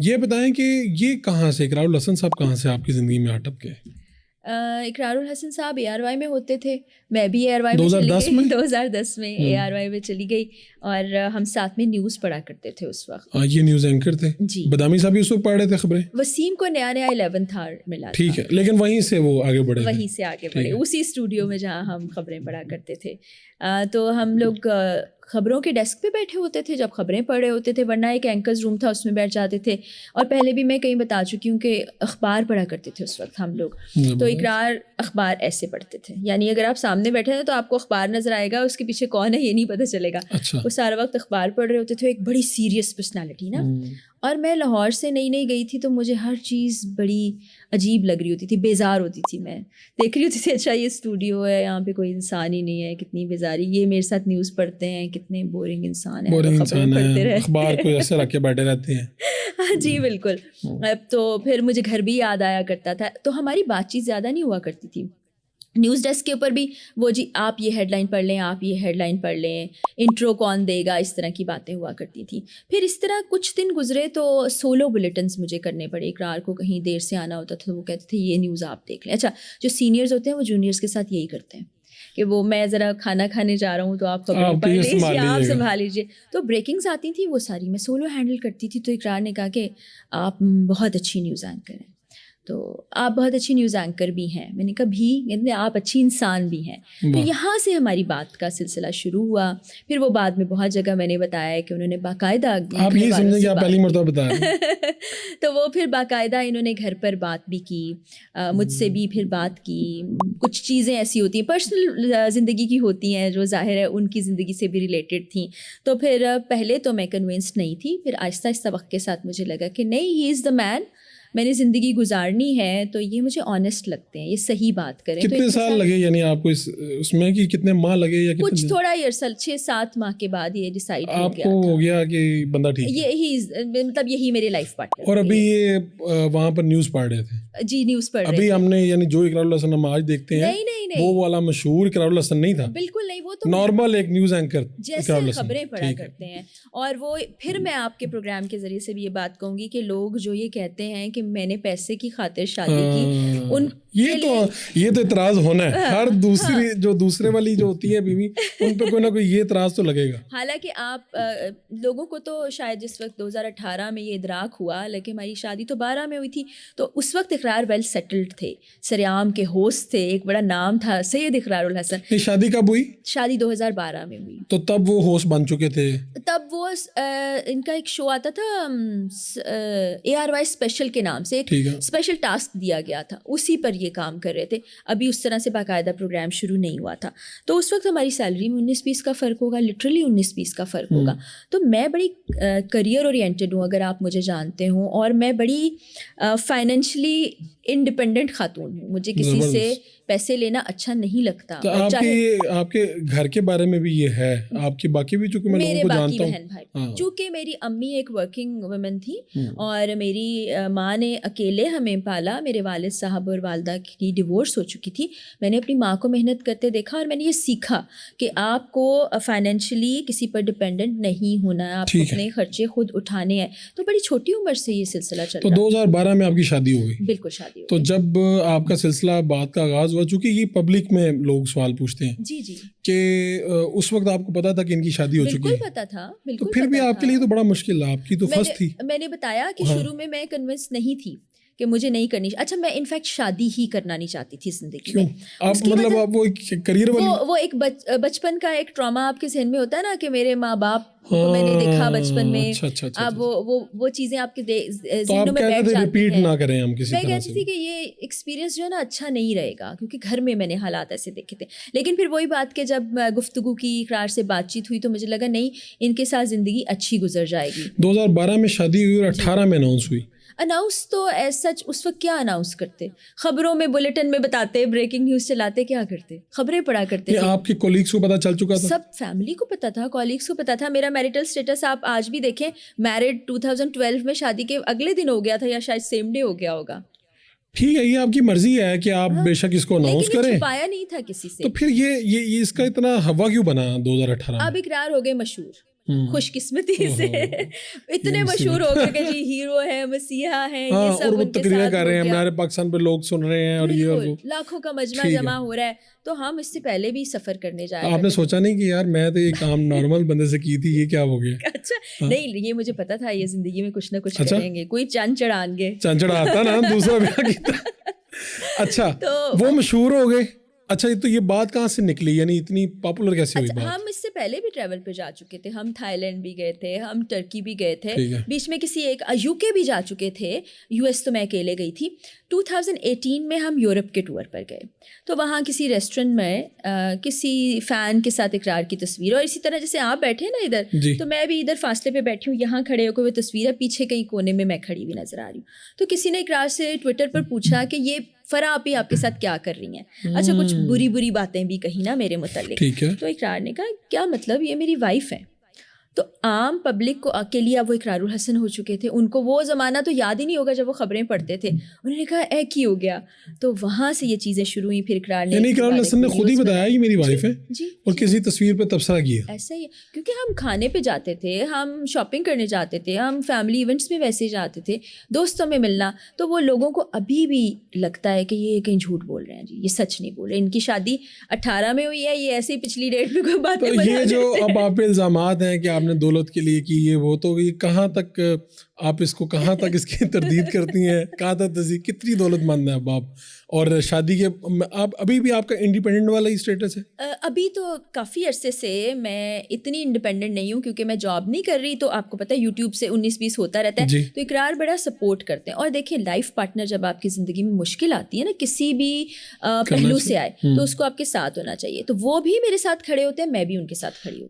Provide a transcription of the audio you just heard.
ये बताएं कि ये कहाँ से, इकरारुल हसन साहब कहाँ से आपकी ज़िंदगी में अटक गए? इकरारुल हसन साहब ARY में होते थे, मैं भी ARY में 2010 चली में? गई 2010 में ARY में चली गई, और हम साथ में न्यूज़ पढ़ा करते थे उस वक्त। ये न्यूज़ एंकर थे जी। बदामी साहब भी उस वक्त पढ़ रहे थे खबरें? वसीम को नया नया 11th आवर मिला ठीक था, है, लेकिन वहीं से वो आगे बढ़े थे। वहीं से आगे बढ़े, उसी स्टूडियो में जहाँ हम खबरें पढ़ा करते थे। तो हम लोग खबरों के डेस्क पे बैठे होते थे जब खबरें पढ़ रहे होते थे, वरना एक एंकर्स रूम था उसमें बैठ जाते थे। और पहले भी मैं कहीं बता चुकी हूँ कि अखबार पढ़ा करते थे उस वक्त हम लोग। तो इकरार अखबार ऐसे पढ़ते थे, यानी अगर आप सामने बैठे हैं तो आपको अखबार नज़र आएगा, उसके पीछे कौन है ये नहीं पता चलेगा। अच्छा। वो सारा वक्त अखबार पढ़ रहे होते थे। एक बड़ी सीरियस पर्सनैलिटी ना, और मैं लाहौर से नई नई गई थी तो मुझे हर चीज़ बड़ी अजीब लग रही होती थी, बेजार होती थी। मैं देख रही होती थी, अच्छा ये स्टूडियो है, यहाँ पे कोई इंसान ही नहीं है, कितनी बेजारी, ये मेरे साथ न्यूज़ पढ़ते हैं, कितने बोरिंग इंसान है, बोरिंग खबरें इंसान पढ़ते है, रहते अखबार को ऐसे रख के बैठे रहते हैं। जी बिल्कुल। अब तो फिर मुझे घर भी याद आया करता था, तो हमारी बातचीत ज़्यादा नहीं हुआ करती थी। न्यूज़ डेस्क के ऊपर भी वो जी आप ये हेडलाइन पढ़ लें, आप ये हेडलाइन पढ़ लें, इंट्रो कौन देगा, इस तरह की बातें हुआ करती थी। फिर इस तरह कुछ दिन गुजरे तो सोलो बुलेटिन्स मुझे करने पड़े। इकरार को कहीं देर से आना होता था तो वो कहते थे ये न्यूज़ आप देख लें। अच्छा, जो सीनियर्स होते हैं वो जूनियर्स के साथ यही करते हैं कि वो मैं ज़रा खाना खाने जा रहा हूँ तो आप खबरें पढ़ लीजिए, आप संभाल लीजिए। तो ब्रेकिंग्स आती थी वो सारी मैं सोलो हैंडल करती थी। तो इकरार ने कहा कि आप बहुत अच्छी न्यूज़ एंकर हैं, तो आप बहुत अच्छी न्यूज़ एंकर भी हैं। मैंने कहा भी, कहते आप अच्छी इंसान भी हैं। तो यहाँ से हमारी बात का सिलसिला शुरू हुआ। फिर वो बाद में बहुत जगह मैंने बताया कि उन्होंने बाकायदा, आप ये समझे कि आप पहली मर्तबा बता रहे तो वो फिर बाकायदा इन्होंने घर पर बात भी की, मुझसे भी फिर बात की। कुछ चीज़ें ऐसी होती हैं पर्सनल ज़िंदगी की होती हैं जो ज़ाहिर है उनकी ज़िंदगी से भी रिलेटेड थी। तो फिर पहले तो मैं कन्विंस्ड नहीं थी, फिर आहिस्ता आहिस्ता वक्त के साथ मुझे लगा कि नहीं, ही इज़ द मैन, मैंने ज़िंदगी गुजारनी है तो ये मुझे ऑनेस्ट लगते हैं, ये सही बात करें। कितने तो साल लगे यानी आपको उसमें, कि कितने माह लगे या कुछ थोड़ा ईयर 6-7 माह के बाद ये डिसाइड हो गया आपको हो गया कि बंदा ठीक है, यही मतलब यही मेरे लाइफ पार्टनर। और अभी ये वहाँ पर न्यूज़ पढ़ रहे थे? जी न्यूज़ पढ़ रहे अभी थे। हमने यानी जो इकरारुल हसन हम आज देखते हैं नहीं नहीं नहीं, वो वाला मशहूर इकरारुल हसन नहीं था, बिल्कुल नहीं, वो तो नॉर्मल एक न्यूज़ एंकर जैसे खबरें पढ़ा करते हैं। और वो फिर मैं आपके प्रोग्राम के जरिए से भी ये बात कहूँगी कि लोग जो ये कहते हैं कि मैंने पैसे की खातिर शादी की, उन ये तो इतराज होना है। हर दूसरी जो दूसरे वाली जो होती है बीवी, उन पे कोई ना कोई ये इतराज तो लगेगा। हालांकि आप लोगों को तो शायद जिस वक्त 2018 में ये इदराक हुआ, लेकिन हमारी शादी तो 12 में हुई थी, तो उस वक्त इकरार वेल सेटल्ड थे, सरेआम के होस्ट थे, एक बड़ा नाम था सैयद इकरारुल हसन। ये शादी कब हुई? शादी 2012 में हुई। तो तब वो होस्ट बन चुके थे? तब वो इनका एक शो आता था ARY स्पेशल के नाम से, एक स्पेशल टास्क दिया गया था, उसी पर ये काम कर रहे थे। अभी उस तरह से बाकायदा प्रोग्राम शुरू नहीं हुआ था। तो उस वक्त हमारी सैलरी में 19-20 का फ़र्क होगा, लिटरली 19-20 का फ़र्क होगा। तो मैं बड़ी करियर ओरिएंटेड हूँ अगर आप मुझे जानते हो, और मैं बड़ी फाइनेंशली इंडिपेंडेंट खातून हूँ, मुझे किसी से पैसे लेना अच्छा नहीं लगता। तो आपके घर के बारे में भी ये है, आपकी बाकी भी चूंकि मैं लोगों को जानता हूँ, बहन भाई, चूँकि मेरी अम्मी एक वर्किंग वुमेन थी और मेरी माँ ने अकेले हमें पाला, मेरे वालिद साहब और वालदा की डिवोर्स हो चुकी थी। मैंने अपनी माँ को मेहनत करते देखा और मैंने ये सीखा कि आपको फाइनेंशियली किसी पर डिपेंडेंट नहीं होना है, आपको अपने खर्चे खुद उठाने हैं। तो बड़ी छोटी उम्र से ये सिलसिला चल रहा। तो 2012 में आपकी शादी हो गई? बिल्कुल शादी हो गई। तो जब आपका सिलसिला बात का आगाज़ हुआ, चूँकि ये पब्लिक में लोग सवाल पूछते हैं जी जी कि उस वक्त आपको पता था कि इनकी शादी हो चुकी है? बिल्कुल पता था, बिल्कुल। तो फिर भी आपके लिए तो बड़ा मुश्किल है, आपकी तो फर्स्ट थी। मैंने बताया कि शुरू में मैं कन्विंस नहीं थी कि मुझे नहीं करनी। अच्छा, मैं इनफैक्ट शादी ही करना नहीं चाहती थी जिंदगी में। आप मतलब आप वो करियर वाली, वो एक बचपन का एक ट्रॉमा आपके जहन में होता है ना कि मेरे माँ बाप को मैंने देखा बचपन में। अच्छा, अब वो चीज़ें आपके तो ज़हनों में बैठ जाती हैं। रिपीट ना करें हम किसी तरह से। मैं कहती थी कि ये एक्सपीरियंस जो है ना अच्छा नहीं रहेगा, क्योंकि घर में मैंने हालात ऐसे देखे थे। लेकिन फिर वही बात कि जब गुफ्तगू की, इकरार से बातचीत हुई, तो मुझे लगा नहीं, इनके साथ ज़िंदगी अच्छी गुजर जाएगी। 2012 में शादी हुई और 18 में अनाउंस हुई। अनाउंस तो एज सच उस वक्त क्या अनाउंस करते, खबरों में बुलेटिन में बताते, ब्रेकिंग न्यूज़ चलाते, क्या करते, खबरें पढ़ा करते थे। आपके कोलीग्स को पता चल चुका था? सब फैमिली को पता था, कॉलीग्स को पता था। मेरा मैरिटल स्टेटस आप आज भी देखें, मैरिड 2012 में, शादी के अगले दिन हो गया था या शायद सेम डे हो गया होगा। ठीक है, ये आपकी मर्जी है कि आप बेशक इसको अनाउंस करें, छुपाया नहीं था किसी से। तो फिर ये इसका इतना हवा क्यों बना 2018 में? अब इकरार हो गए मशहूर, खुशकिस्मती से इतने ये मशहूर हो गए कि जी हीरो है, मसीहा है, हाँ, ये सब और वो उनके तकरीरें साथ कर रहे हैं, हो गया। हमारे पाकिस्तान पे लोग सुन रहे हैं और ये और वो। बिल्कुल, लाखों का मजमा ठीक है। जमा हो रहा है। तो हम इससे पहले भी सफर करने जाए आपने सोचा नहीं कि यार मैं तो ये काम नॉर्मल बंदे से की थी, ये क्या हो गया? अच्छा नहीं, ये मुझे पता था ये जिंदगी में कुछ ना कुछ अच्छा? करेंगे, कोई चंद चढ़ाएंगे। चंचड़ा आता ना दूसरा ब्याह किया। अच्छा, तो वो मशहूर हो गए। अच्छा, तो ये बात कहाँ से निकली, यानी इतनी पॉपुलर कैसे हुई अच्छा, बात? हम इससे पहले भी ट्रैवल पे जा चुके थे। हम थाईलैंड भी गए थे, हम टर्की भी गए थे, ठीक है। बीच में किसी एक यूके भी जा चुके थे। यूएस तो मैं अकेले गई थी। 2018 में हम यूरोप के टूर पर गए। तो वहाँ किसी रेस्टोरेंट में किसी फ़ैन के साथ इकरार की तस्वीर, और इसी तरह जैसे आप बैठे ना इधर, जी। तो मैं भी इधर फासले पे बैठी हूँ, यहाँ खड़े होकर वो तस्वीर है, पीछे कहीं कोने में मैं खड़ी हुई नजर आ रही हूँ। तो किसी ने इकरार से ट्विटर पर पूछा कि ये फरा आपी आपके साथ क्या कर रही हैं? अच्छा, कुछ बुरी बुरी बातें भी कही ना मेरे मुतालिक। ठीक है। तो इकरार ने कहा क्या मतलब, ये मेरी वाइफ है। तो आम पब्लिक को के लिए अब वो इकरारुल हसन हो चुके थे। उनको वो ज़माना तो याद ही नहीं होगा जब वो खबरें पढ़ते थे। उन्होंने कहा ऐ की हो गया। तो वहाँ से ये चीज़ें शुरू हुई। फिर इकरार ने, यानी इकरारुल हसन ने खुद ही बताया कि मेरी वाइफ है, जी, और किसी तस्वीर पे तबसरा किया। ऐसा ही है। क्योंकि हम खाने पे जाते थे, हम शॉपिंग करने जाते थे, हम फैमिली इवेंट्स में वैसे जाते थे, दोस्तों में मिलना, तो वो लोगों को अभी भी लगता है कि ये कहीं झूठ बोल रहे हैं जी, ये सच नहीं बोल रहे। इनकी शादी 18 में हुई है, ये ऐसे ही पिछली डेट में कोई बातें तो बना ये जो देते हैं। अब आप पे इल्जामात हैं कि आपने दौलत के लिए की ये वो, तो ये कहाँ तक आप इसको, कहाँ तक इसकी तरदीद करती हैं, कहाँ तक तस्दीक, कितनी दौलतमंद है अब आप? और शादी के आप अभी भी आपका इंडिपेंडेंट वाला ही स्टेटस है? अभी तो काफ़ी अरसे से मैं इतनी इंडिपेंडेंट नहीं हूँ, क्योंकि मैं जॉब नहीं कर रही। तो आपको पता है यूट्यूब से 19-20 होता रहता जी। है। तो इकरार बड़ा सपोर्ट करते हैं। और देखिए, लाइफ पार्टनर जब आपकी ज़िंदगी में मुश्किल आती है ना, किसी भी पहलू से आए, तो उसको आपके साथ होना चाहिए। तो वो भी मेरे साथ खड़े होते हैं, मैं भी उनके साथ खड़ी हूँ।